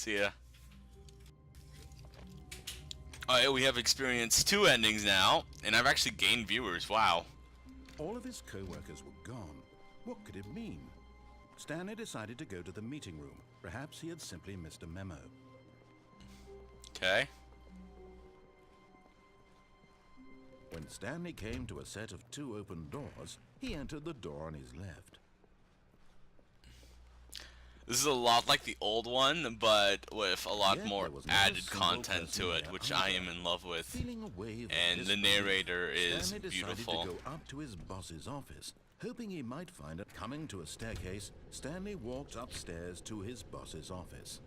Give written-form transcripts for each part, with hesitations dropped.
See ya. Alright, we have experienced 2 endings now, and I've actually gained viewers. Wow. All of his co-workers were gone. What could it mean? Stanley decided to go to the meeting room. Perhaps he had simply missed a memo. Okay. When Stanley came to a set of 2 open doors, he entered the door on his left. This is a lot like the old one, but with a lot Yet more there was not a added single content person to it, there which either. I am in love with. Feeling a wave of And the disbelief, narrator is Stanley beautiful. decided to go up to his boss's office, hoping he might find it. Coming to a staircase, Stanley walked upstairs to his boss's office.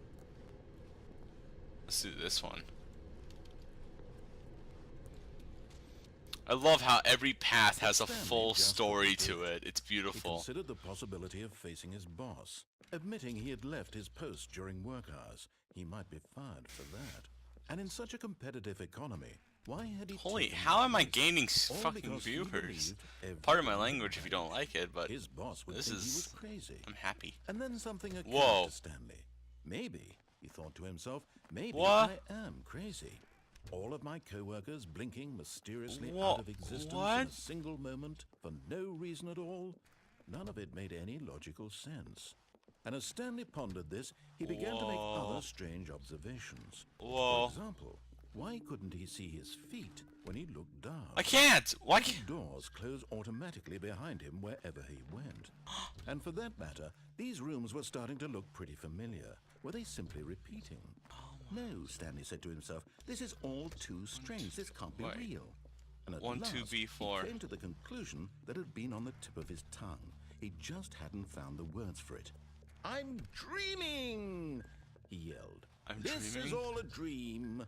Let's do this one. I love how every path has a Stanley full just story looked to at it. It's He beautiful. considered the possibility of facing his boss. Admitting he had left his post during work hours, he might be fired for that. And in such a competitive economy, why had he Holy, taken how that am I risk? gaining All fucking because he viewers? believed Pardon my everyone language if you don't like it, but his boss would this think he was is... crazy. I'm happy. And then something occurred Whoa. to Stanley. Maybe, he thought to himself, maybe What? I am crazy. All of my co-workers blinking mysteriously Wha- out of existence in what? a single moment for no reason at all. None of it made any logical sense. And as Stanley pondered this, he began to make Whoa. other strange observations. Whoa. For example, why couldn't he see his feet when he looked down? I can't! Why can't... Doors close automatically behind him wherever he went. And for that matter, these rooms were starting to look pretty familiar. Were they simply repeating? No, Stanley said to himself, this is all too strange. This can't be Wait. real. And at 1, 2, last, B4. he came to the conclusion that had been on the tip of his tongue. He just hadn't found the words for it. I'm dreaming, he yelled. I'm This dreaming? is all a dream.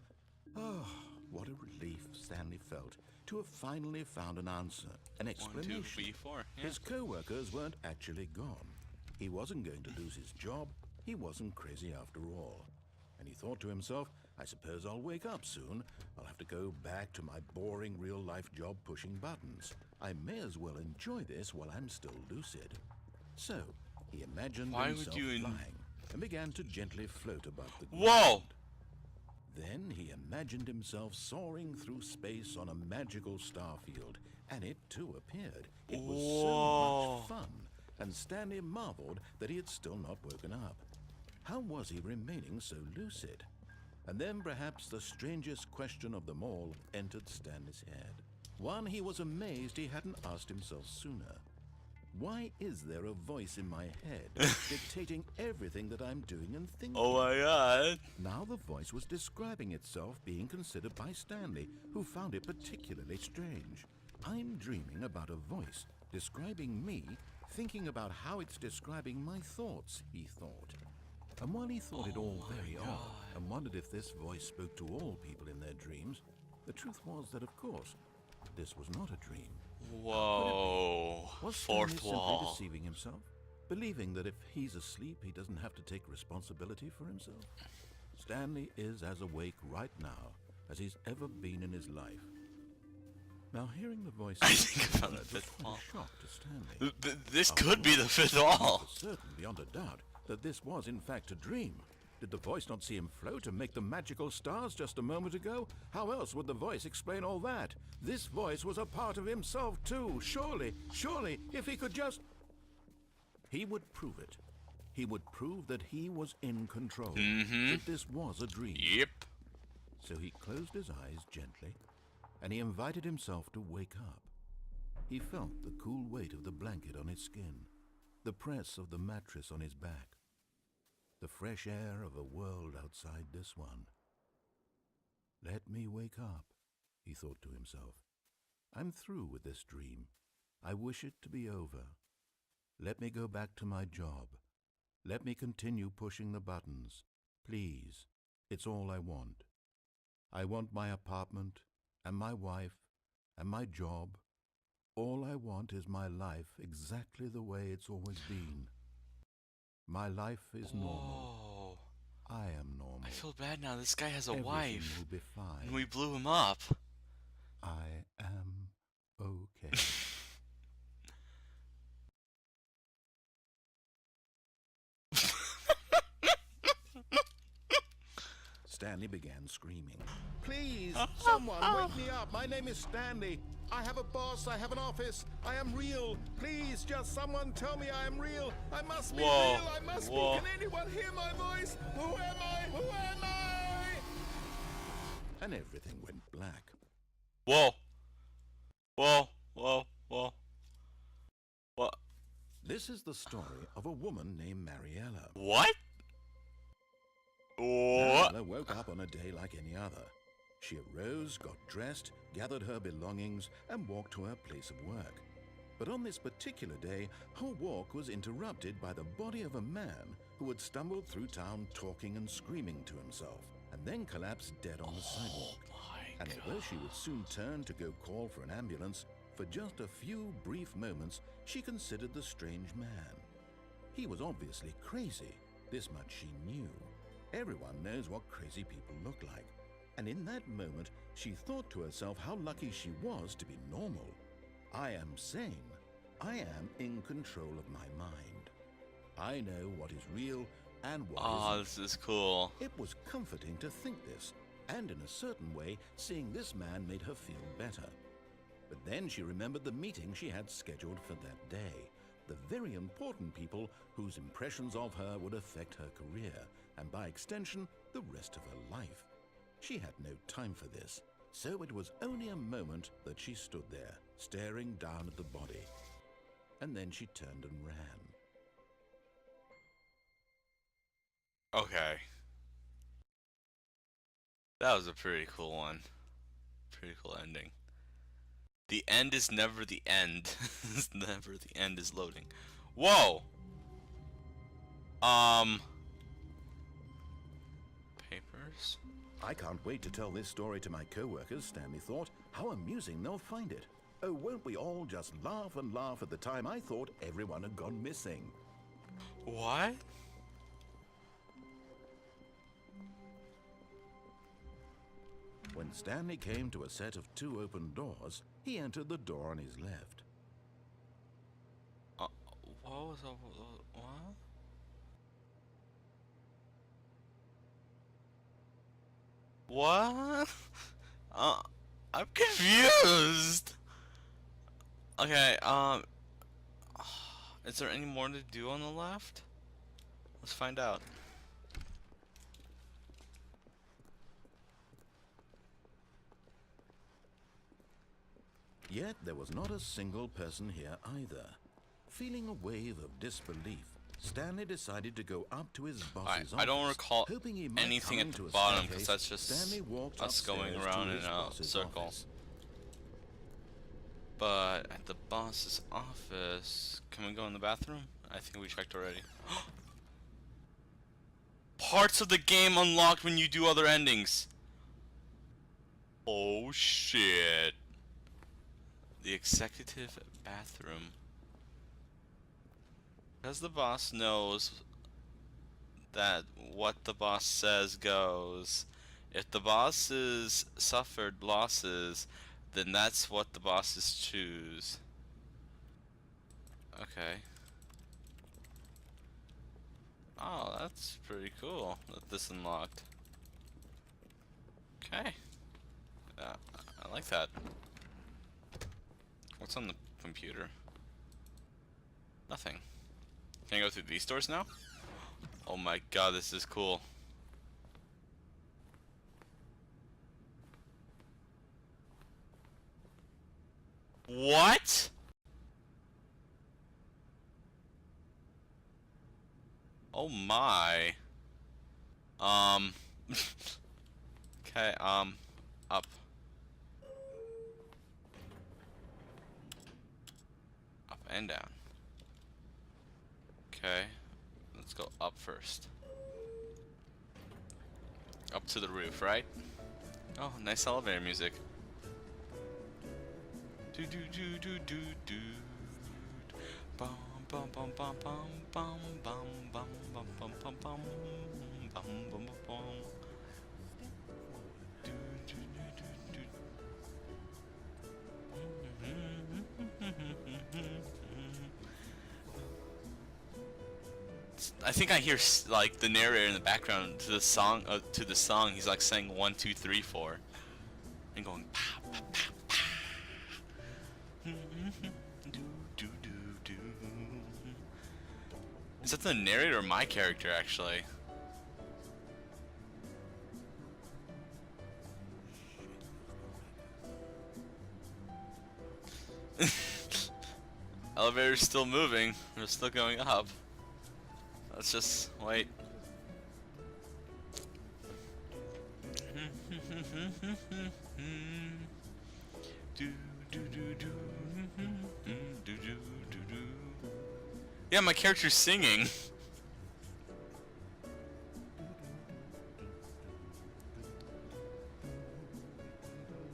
Oh, what a relief Stanley felt to have finally found an answer, an 1, 2, explanation. B4. Yeah. His co-workers weren't actually gone. He wasn't going to lose his job. He wasn't crazy after all. And he thought to himself, I suppose I'll wake up soon. I'll have to go back to my boring real-life job pushing buttons. I may as well enjoy this while I'm still lucid. So, he imagined Why would himself you flying and began to gently float above the ground. Whoa! Then he imagined himself soaring through space on a magical starfield, and it too appeared. It was so Whoa. much fun, and Stanley marveled that he had still not woken up. How was he remaining so lucid? And then perhaps the strangest question of them all entered Stanley's head. One he was amazed he hadn't asked himself sooner. Why is there a voice in my head dictating everything that I'm doing and thinking? Oh my god. Now the voice was describing itself being considered by Stanley, who found it particularly strange. I'm dreaming about a voice describing me, thinking about how it's describing my thoughts, he thought. And while he thought it all very odd and wondered if this voice spoke to all people in their dreams, the truth was that, of course, this was not a dream. Whoa. Was Fourth Stanley wall. simply deceiving himself, believing that if he's asleep, he doesn't have to take responsibility for himself? Stanley is as awake right now as he's ever been in his life. Now, hearing the voice, I think I found the was fifth quite wall. a shock to Stanley. This After could be all, the 5th he wall. was certain beyond a doubt that this was in fact a dream. Did the voice not see him float and make the magical stars just a moment ago? How else would the voice explain all that? This voice was a part of himself too. Surely, if he could just... He would prove it. He would prove that he was in control. That this was a dream. Yep. So he closed his eyes gently, and he invited himself to wake up. He felt the cool weight of the blanket on his skin, the press of the mattress on his back, the fresh air of a world outside this one. Let me wake up, he thought to himself. I'm through with this dream. I wish it to be over. Let me go back to my job. Let me continue pushing the buttons. Please, it's all I want. I want my apartment, and my wife, and my job. All I want is my life exactly the way it's always been. My life is normal. Whoa. I am normal. I feel bad now. This guy has a Everything wife. will be fine. And we blew him up. I am okay. Stanley began screaming. Please, someone wake me up. My name is Stanley. I have a boss. I have an office. I am real. Please, just someone tell me I am real. I must be real. I must be. Can anyone hear my voice? Who am I? Who am I? And everything went black. Whoa. Whoa. Whoa. Whoa. What? This is the story of a woman named Mariella. What? Mariella woke up on a day like any other. She arose, got dressed, gathered her belongings, and walked to her place of work. But on this particular day, her walk was interrupted by the body of a man who had stumbled through town talking and screaming to himself, and then collapsed dead on the sidewalk. And although she would soon turn to go call for an ambulance, for just a few brief moments, she considered the strange man. He was obviously crazy. This much she knew. Everyone knows what crazy people look like. And in that moment, she thought to herself how lucky she was to be normal. I am sane. I am in control of my mind. I know what is real and what isn't. Oh, this is cool. It was comforting to think this, and in a certain way, seeing this man made her feel better. But then she remembered the meeting she had scheduled for that day, the very important people whose impressions of her would affect her career, and by extension, the rest of her life. She had no time for this, so it was only a moment that she stood there, staring down at the body. And then she turned and ran. Okay. That was a pretty cool one. Pretty cool ending. The end is never the end. It's never the end is loading. Whoa! Papers? I can't wait to tell this story to my co-workers, Stanley thought. How amusing they'll find it. Oh, won't we all just laugh and laugh at the time I thought everyone had gone missing. What? When Stanley came to a set of 2 open doors, he entered the door on his left. What was up? What? What? I'm confused. Okay, is there any more to do on the left? Let's find out. Yet there was not a single person here either. Feeling a wave of disbelief, Stanley decided to go up to his boss's office. I don't recall hoping he might anything come at the into a bottom because staircase. that's just Stanley walked us going upstairs around to in his a boss's circle. office. But at the boss's office, can we go in the bathroom? I think we checked already. Parts of the game unlocked when you do other endings. Oh shit. The executive bathroom. Because the boss knows that what the boss says goes. If the bosses suffered losses, then that's what the bosses choose. Okay. Oh, that's pretty cool that this unlocked. Okay. I like that. What's on the computer? Nothing. Can I go through these doors now? Oh my god, this is cool. What? Oh my. Okay, up. Up and down. Okay, let's go up first. Up to the roof, right? Oh, nice elevator music. Do do do do do do. Bum bum bum bum bum bum bum bum bum bum bum bum bum bum bum. Do do do do do. I think I hear like the narrator in the background to the song. He's like saying 1, 2, 3, 4, and going. Pow, pow, pow, pow. Do, do, do, do. Is that the narrator or my character actually? Elevator's still moving. We're still going up. Let's just wait. Yeah, my character's singing.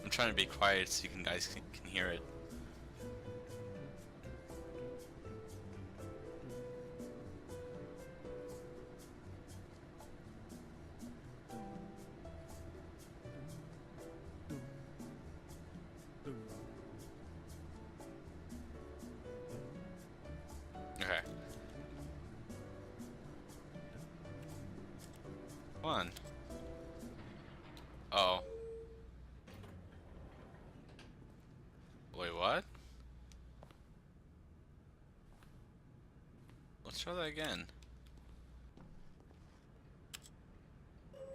I'm trying to be quiet so you guys can hear it. Okay. Come on. Oh. Wait, what? Let's try that again.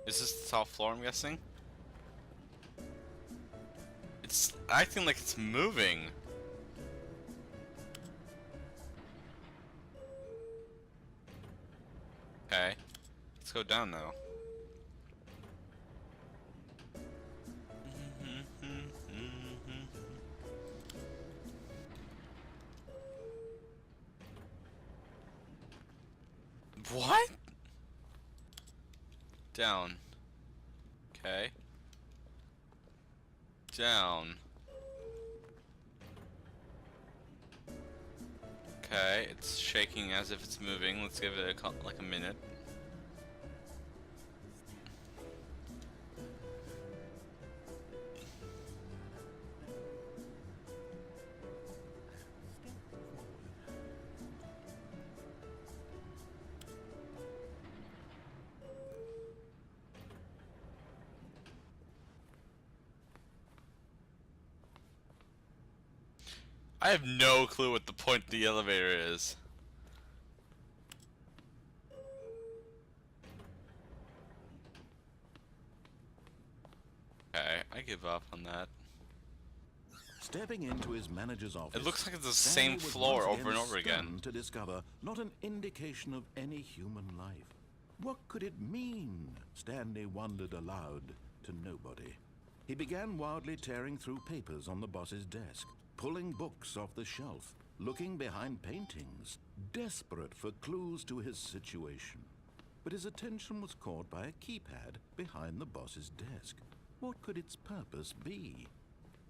Is this the top floor, I'm guessing? It's acting like it's moving. Okay. Let's go down now. What? Down. Okay. Down. Okay, it's shaking as if it's moving. Let's give it like a minute. I have no clue what the point of the elevator is. Okay, I give up on that. Stepping into his manager's office, It looks like it's the Stanley same was floor once over and over again. stunned to discover not an indication of any human life. What could it mean? Stanley wondered aloud to nobody. He began wildly tearing through papers on the boss's desk, pulling books off the shelf, looking behind paintings, desperate for clues to his situation. But his attention was caught by a keypad behind the boss's desk. What could its purpose be?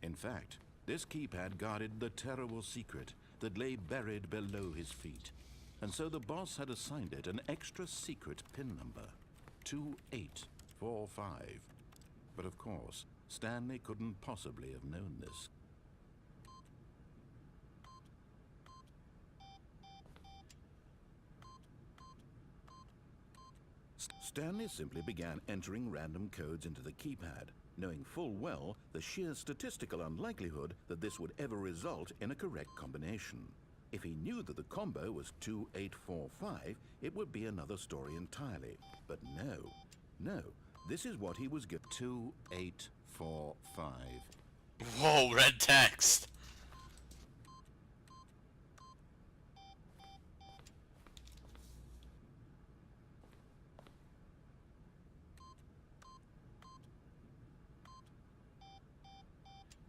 In fact, this keypad guarded the terrible secret that lay buried below his feet. And so the boss had assigned it an extra secret PIN number, 2845. But of course, Stanley couldn't possibly have known this. Stanley simply began entering random codes into the keypad, knowing full well the sheer statistical unlikelihood that this would ever result in a correct combination. If he knew that the combo was 2845, it would be another story entirely. But no, this is what he was given. 2845. Whoa, red text.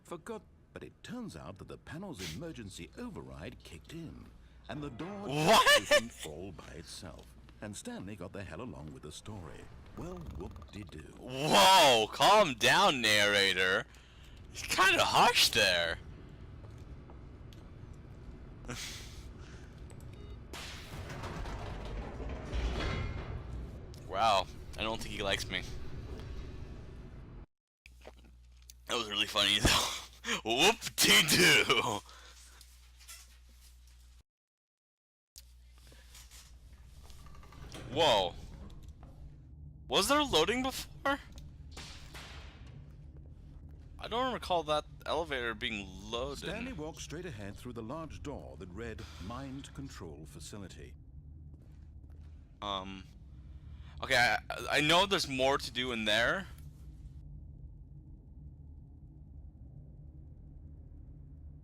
Forgot, but it turns out that the panel's emergency override kicked in, and the door What? just opened all by itself. And Stanley got the hell along with the story. Well, whoop-de-doo. Whoa, calm down, narrator. He's kind of harsh there. Wow, I don't think he likes me. That was really funny though. Whoop-de-doo. Whoa. Was there loading before? I don't recall that elevator being loaded. Stanley walked straight ahead through the large door that read Mind Control Facility. Okay, I know there's more to do in there.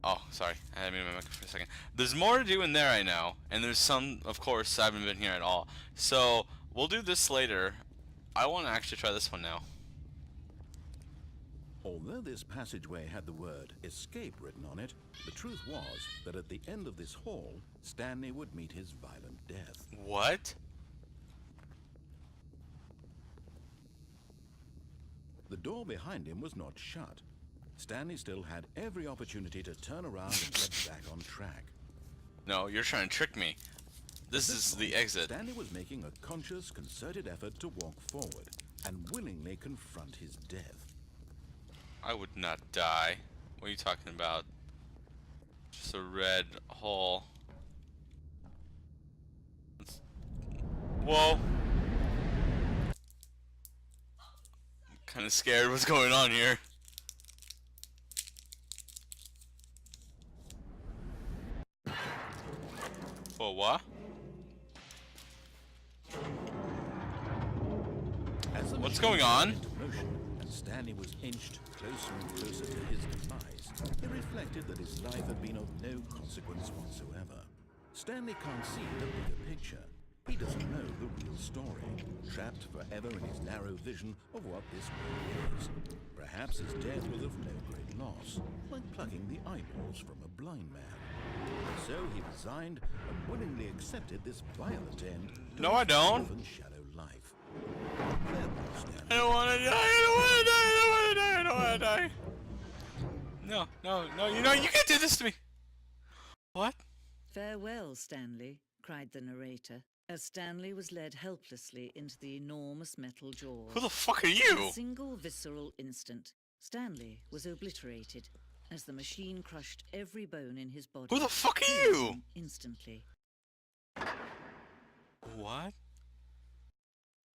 Oh, sorry. I had me my mic for a second. There's more to do in there, I know. And there's some, of course, I haven't been here at all. So, we'll do this later. I want to actually try this one now. Although this passageway had the word escape written on it, the truth was that at the end of this hall, Stanley would meet his violent death. What? The door behind him was not shut. Stanley still had every opportunity to turn around and get back on track. No, you're trying to trick me. This is the exit. Stanley was making a conscious, concerted effort to walk forward and willingly confront his death. I would not die. What are you talking about? Just a red hole. Whoa. I'm kind of scared what's going on here. Whoa, what? What's going on? And Stanley was inched closer and closer to his demise. It reflected that his life had been of no consequence whatsoever. Stanley can't see the bigger picture. He doesn't know the real story, trapped forever in his narrow vision of what this world is. Perhaps his death was of no great loss, like plucking the eyeballs from a blind man. So he resigned and willingly accepted this violent end. No, I don't. Shallow life. I don't want to die. I don't want to die. I don't want to die. I don't want to die. No, no, no. You know, you can't do this to me. What? Farewell, Stanley, cried the narrator, as Stanley was led helplessly into the enormous metal jaws. Who the fuck are In you? a single visceral instant, Stanley was obliterated as the machine crushed every bone in his body. Who the fuck are killing you? him instantly. What?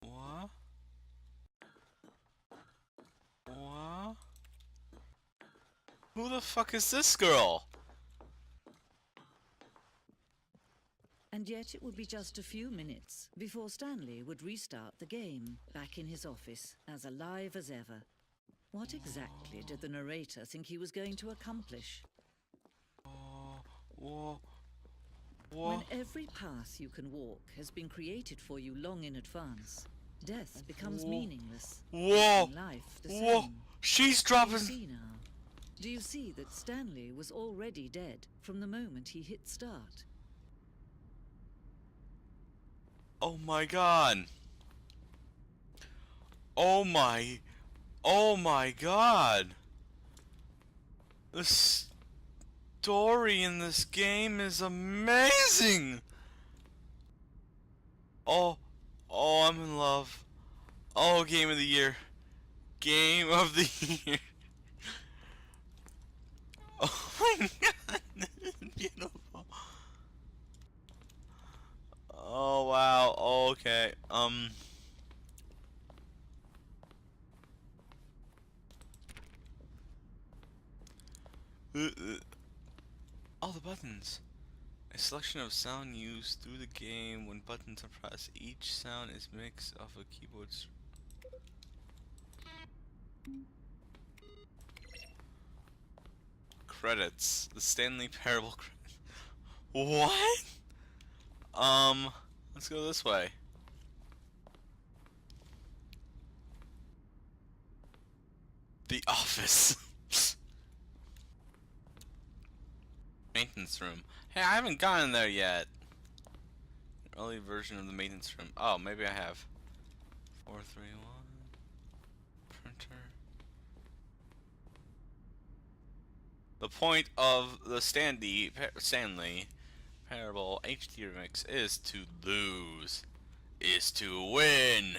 What? What? Who the fuck is this girl? And yet it would be just a few minutes before Stanley would restart the game, back in his office, as alive as ever. What exactly did the narrator think he was going to accomplish? Whoa. When every path you can walk has been created for you long in advance, death becomes meaningless. Whoa. And life the Whoa. same. She's Do you dropping. see now? Do you see that Stanley was already dead from the moment he hit start? Oh my god. Oh my god. The story in this game is amazing. Oh, I'm in love. Oh, game of the year. Game of the year. Oh my god, this is beautiful. Oh wow, okay, all the buttons. A selection of sound used through the game when buttons are pressed. Each sound is mixed of a keyboard's. Credits. The Stanley Parable credits. What? Let's go this way. The office. Maintenance room. Hey, I haven't gotten there yet. Early version of the maintenance room. Oh, maybe I have. 431. Printer. The point of the Stanley Parable HD remix is to lose, is to win.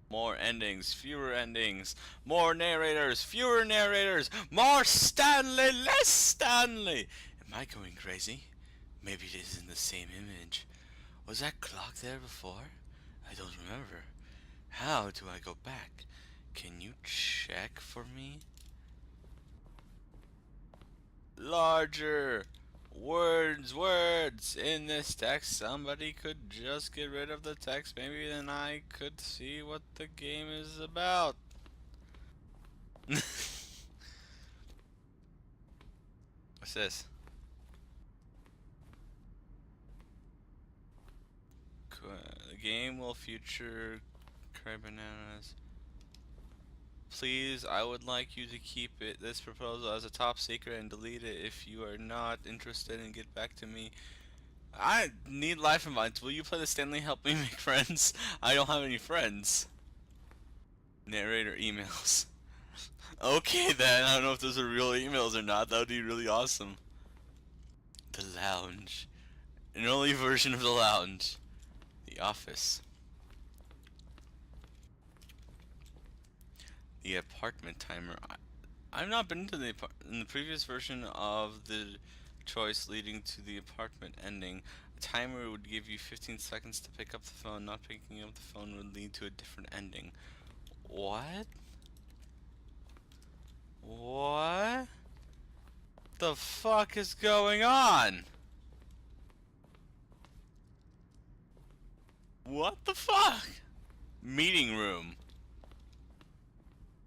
More endings, fewer endings, more narrators, fewer narrators, more Stanley, less Stanley. Am I going crazy? Maybe it is in the same image. Was that clock there before? I don't remember. How do I go back? Can you check for me? Larger! Words, words! In this text, somebody could just get rid of the text. Maybe then I could see what the game is about. What's this? The game will feature cry bananas. Please, I would like you to keep this proposal as a top secret and delete it if you are not interested and get back to me. I need life invites. Will you play the Stanley help me make friends? I don't have any friends. Narrator emails. Okay then, I don't know if those are real emails or not. That would be really awesome. The lounge. An early version of the lounge. The office. The apartment timer. I've not been to in the previous version of the choice leading to the apartment ending. A timer would give you 15 seconds to pick up the phone. Not picking up the phone would lead to a different ending. What? What the fuck is going on? What the fuck? Meeting room.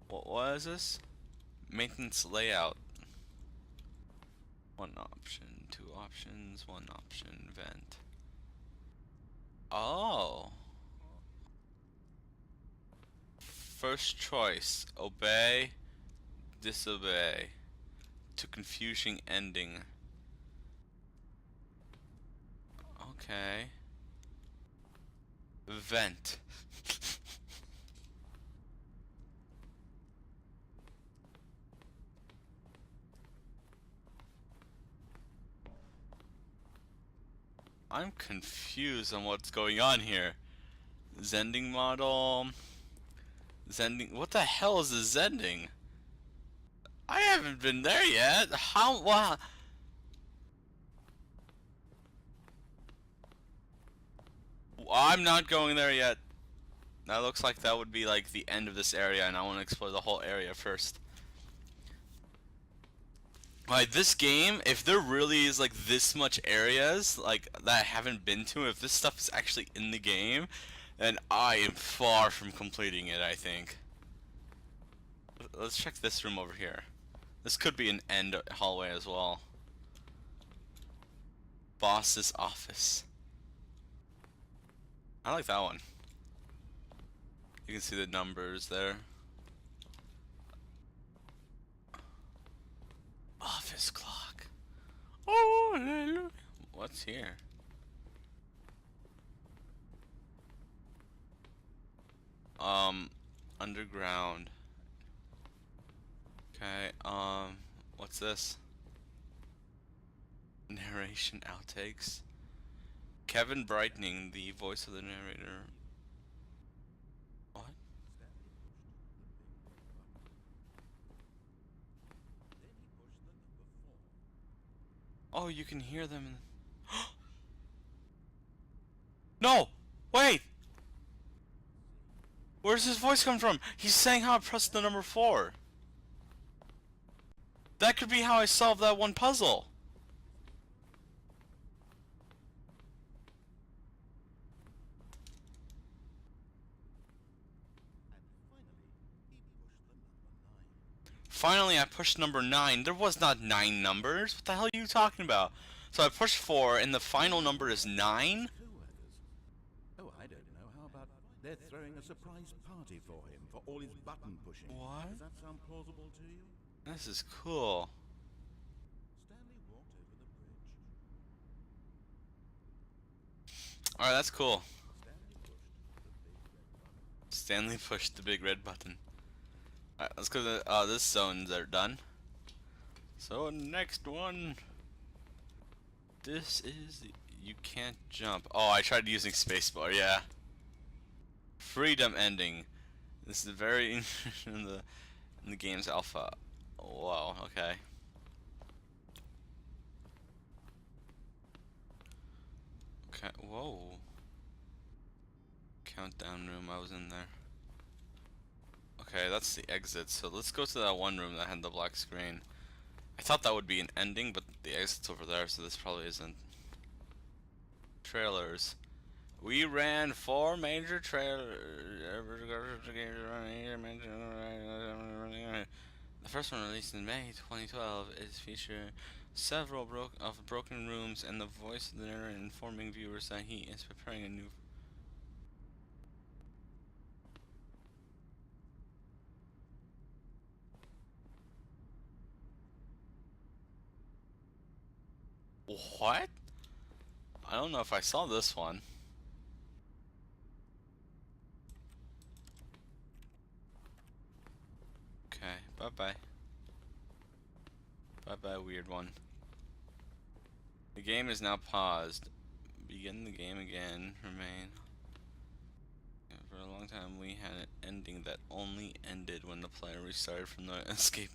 What was this? Maintenance layout. One option, two options, one option, vent. Oh. First choice, obey, disobey. To confusing ending. Okay. Vent. I'm confused on what's going on here. Zending model. Zending. What the hell is a Zending? I haven't been there yet. How? Wow. I'm not going there yet. That looks like that would be like the end of this area, and I want to explore the whole area first. Like this game, if there really is like this much areas like that I haven't been to, if this stuff is actually in the game, then I am far from completing it, I think. Let's check this room over here. This could be an end hallway as well. Boss's office. I like that one. You can see the numbers there. Office clock. Oh, hallelujah. What's here? Underground. Okay, what's this? Narration outtakes. Kevin Brightening, the voice of the narrator. What? Oh, you can hear them in... No! Wait! Where's his voice come from? He's saying how I pressed the number 4. That could be how I solved that one puzzle. Finally, I pushed number 9. There was not 9 numbers. What the hell are you talking about? So I pushed 4, and the final number is 9? Oh, I don't know. How about they're throwing a surprise party for him for all his button pushing? What? Does that sound plausible to you? This is cool. Stanley walked over the bridge. Alright, that's cool. Stanley pushed the big red button. Stanley pushed the big red button. Alright, let's go to this zones are done. So next one. This is you can't jump. Oh, I tried using spacebar, yeah. Freedom ending. This is very in the game's alpha. Oh, wow, okay. Okay, whoa. Countdown room, I was in there. Okay, that's the exit, so let's go to that one room that had the black screen. I thought that would be an ending, but the exit's over there, so this probably isn't. Trailers. We ran 4 major trailers. The first one, released in May 2012, is featuring several broken rooms and the voice of the narrator informing viewers that he is preparing a new. What? I don't know if I saw this one. Okay, bye bye. Bye bye, weird one. The game is now paused. Begin the game again. Remain. For a long time, we had an ending that only ended when the player restarted from the escape.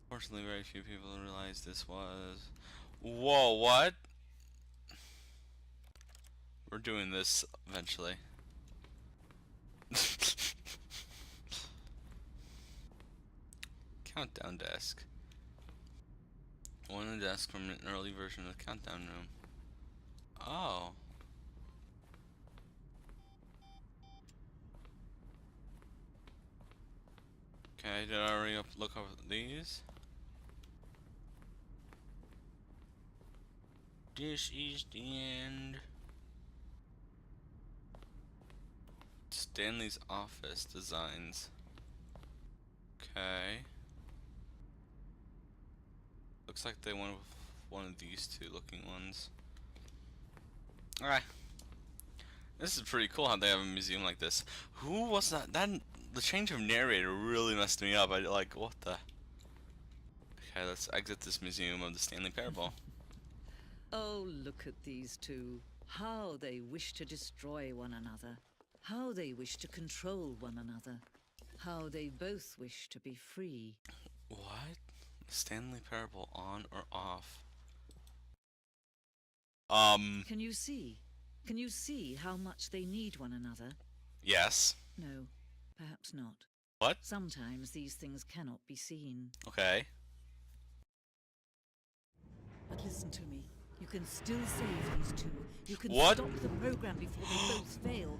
Fortunately, very few people realized this was. Whoa, what? We're doing this eventually. Countdown desk. One of the desks from an early version of the countdown room. Oh. Okay, did I already look over these? This is the end. Stanley's office designs. Okay. Looks like they went with one of these two looking ones. Alright. This is pretty cool how they have a museum like this. Who was that? The change of narrator really messed me up. I like, what the? Okay, let's exit this museum of the Stanley Parable. Oh, look at these two. How they wish to destroy one another. How they wish to control one another. How they both wish to be free. What? Stanley Parable on or off? Can you see? Can you see how much they need one another? Yes. No, perhaps not. What? Sometimes these things cannot be seen. Okay. But listen to me. You can still save these two. You can What? stop the program before they both fail.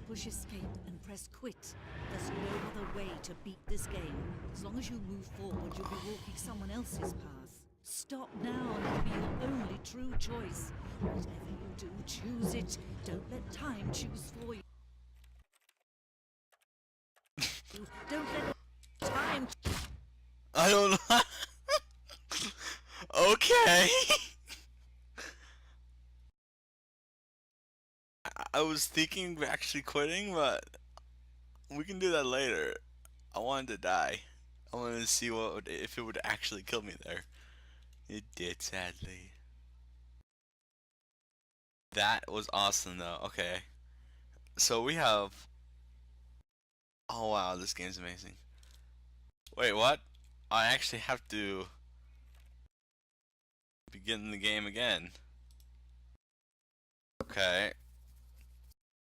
Push escape and press quit. There's no other way to beat this game. As long as you move forward, you'll be walking someone else's path. Stop now and it'll be your only true choice. Whatever you do, choose it. Don't let time choose for you. Don't let time. I don't know. Okay. I was thinking of actually quitting, but we can do that later. I wanted to die. I wanted to see if it would actually kill me there. It did, sadly. That was awesome, though. Okay. So we have. Oh wow, this game's amazing. Wait, what? I actually have to begin the game again. Okay.